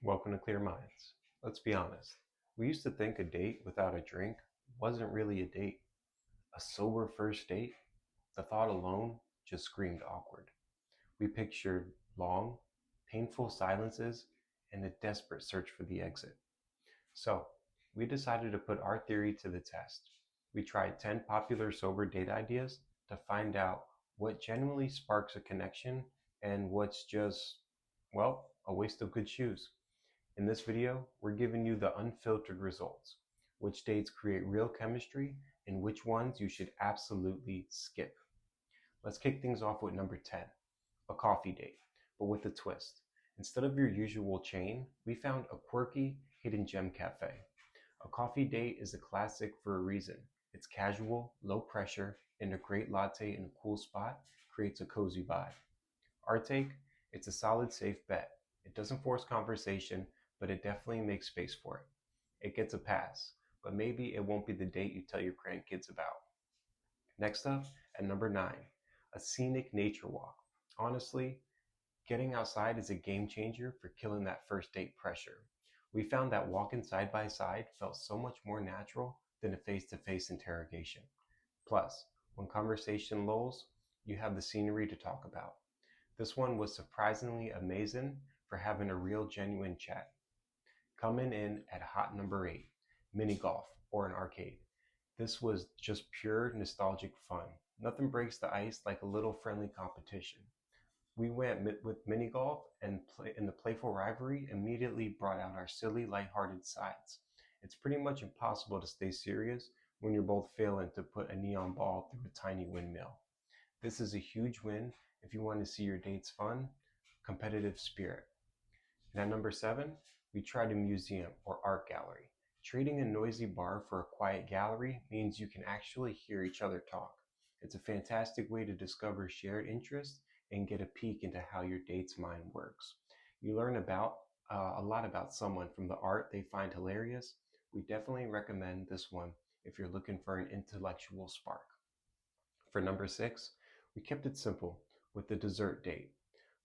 Welcome to Clear Minds. Let's be honest. We used to think a date without a drink wasn't really a date. A sober first date? The thought alone just screamed awkward. We pictured long, painful silences and a desperate search for the exit. So, we decided to put our theory to the test. We tried 10 popular sober date ideas to find out what genuinely sparks a connection and what's just, well, a waste of good shoes. In this video, we're giving you the unfiltered results, which dates create real chemistry and which ones you should absolutely skip. Let's kick things off with number 10, a coffee date, but with a twist. Instead of your usual chain, we found a quirky hidden gem cafe. A coffee date is a classic for a reason. It's casual, low pressure, and a great latte in a cool spot creates a cozy vibe. Our take, it's a solid, safe bet. It doesn't force conversation, but it definitely makes space for it. It gets a pass, but maybe it won't be the date you tell your grandkids about. Next up, at number 9, a scenic nature walk. Honestly, getting outside is a game changer for killing that first date pressure. We found that walking side by side felt so much more natural than a face to face interrogation. Plus, when conversation lulls, you have the scenery to talk about. This one was surprisingly amazing for having a real genuine chat. Coming in at hot number 8, mini golf or an arcade. This was just pure nostalgic fun. Nothing breaks the ice like a little friendly competition. We went with mini golf and the playful rivalry immediately brought out our silly, lighthearted sides. It's pretty much impossible to stay serious when you're both failing to put a neon ball through a tiny windmill. This is a huge win if you want to see your dates fun, competitive spirit. And at number 7, we tried a museum or art gallery. Trading a noisy bar for a quiet gallery means you can actually hear each other talk. It's a fantastic way to discover shared interests and get a peek into how your date's mind works. You learn about a lot about someone from the art they find hilarious. We definitely recommend this one if you're looking for an intellectual spark. For number 6, we kept it simple with the dessert date.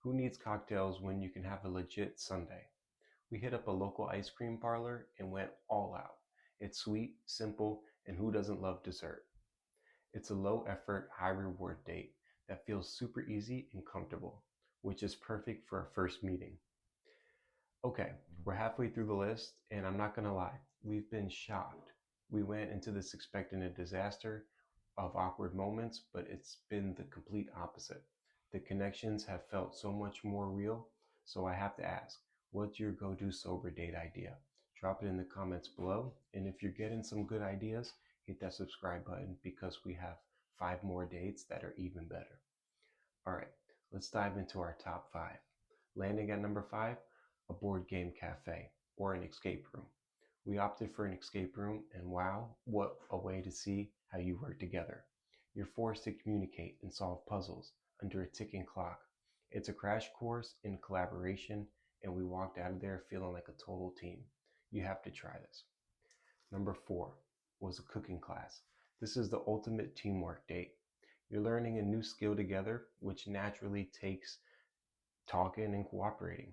Who needs cocktails when you can have a legit sundae? We hit up a local ice cream parlor and went all out. It's sweet, simple, and who doesn't love dessert? It's a low effort, high reward date that feels super easy and comfortable, which is perfect for a first meeting. Okay, we're halfway through the list, and I'm not gonna lie, we've been shocked. We went into this expecting a disaster of awkward moments, but it's been the complete opposite. The connections have felt so much more real, so I have to ask, what's your go-to sober date idea? Drop it in the comments below, and if you're getting some good ideas, hit that subscribe button because we have 5 more dates that are even better. All right, let's dive into our top 5. Landing at number 5, a board game cafe or an escape room. We opted for an escape room, and wow, what a way to see how you work together. You're forced to communicate and solve puzzles under a ticking clock. It's a crash course in collaboration, and we walked out of there feeling like a total team. You have to try this. Number 4 was a cooking class. This is the ultimate teamwork date. You're learning a new skill together, which naturally takes talking and cooperating.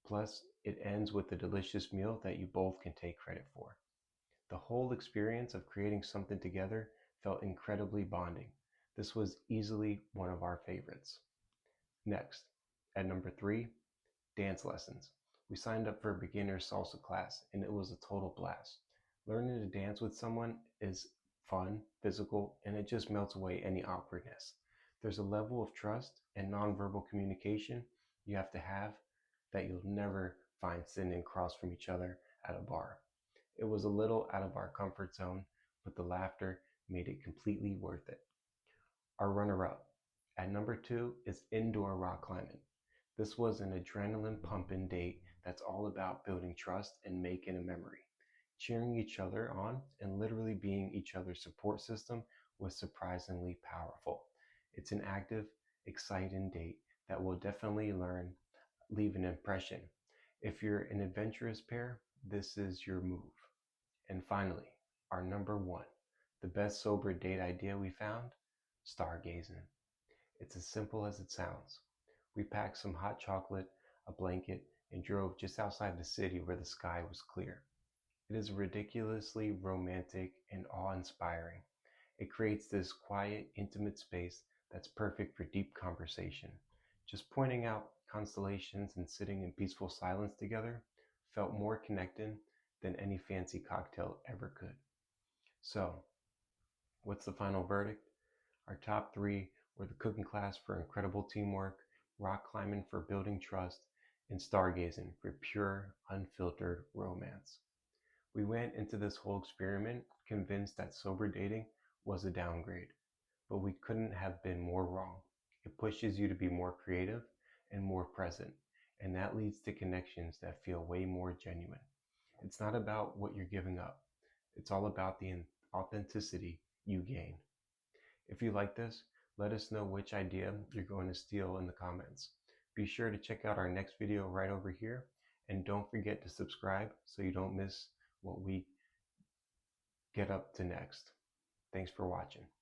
Plus, it ends with a delicious meal that you both can take credit for. The whole experience of creating something together felt incredibly bonding. This was easily one of our favorites. Next, at number 3, dance lessons. We signed up for a beginner salsa class and it was a total blast. Learning to dance with someone is fun, physical, and it just melts away any awkwardness. There's a level of trust and nonverbal communication you have to have that you'll never find sitting across from each other at a bar. It was a little out of our comfort zone, but the laughter made it completely worth it. Our runner-up at number 2 is indoor rock climbing. This was an adrenaline pumping date that's all about building trust and making a memory. Cheering each other on and literally being each other's support system was surprisingly powerful. It's an active, exciting date that will definitely leave an impression. If you're an adventurous pair, this is your move. And finally, our number 1, the best sober date idea we found, stargazing. It's as simple as it sounds. We packed some hot chocolate, a blanket, and drove just outside the city where the sky was clear. It is ridiculously romantic and awe-inspiring. It creates this quiet, intimate space that's perfect for deep conversation. Just pointing out constellations and sitting in peaceful silence together felt more connected than any fancy cocktail ever could. So, what's the final verdict? Our top three were the cooking class for incredible teamwork, rock climbing for building trust, and stargazing for pure, unfiltered romance. We went into this whole experiment convinced that sober dating was a downgrade, but we couldn't have been more wrong. It pushes you to be more creative and more present, and that leads to connections that feel way more genuine. It's not about what you're giving up, it's all about the authenticity you gain. If you like this, let us know which idea you're going to steal in the comments. Be sure to check out our next video right over here, and don't forget to subscribe so you don't miss what we get up to next. Thanks for watching.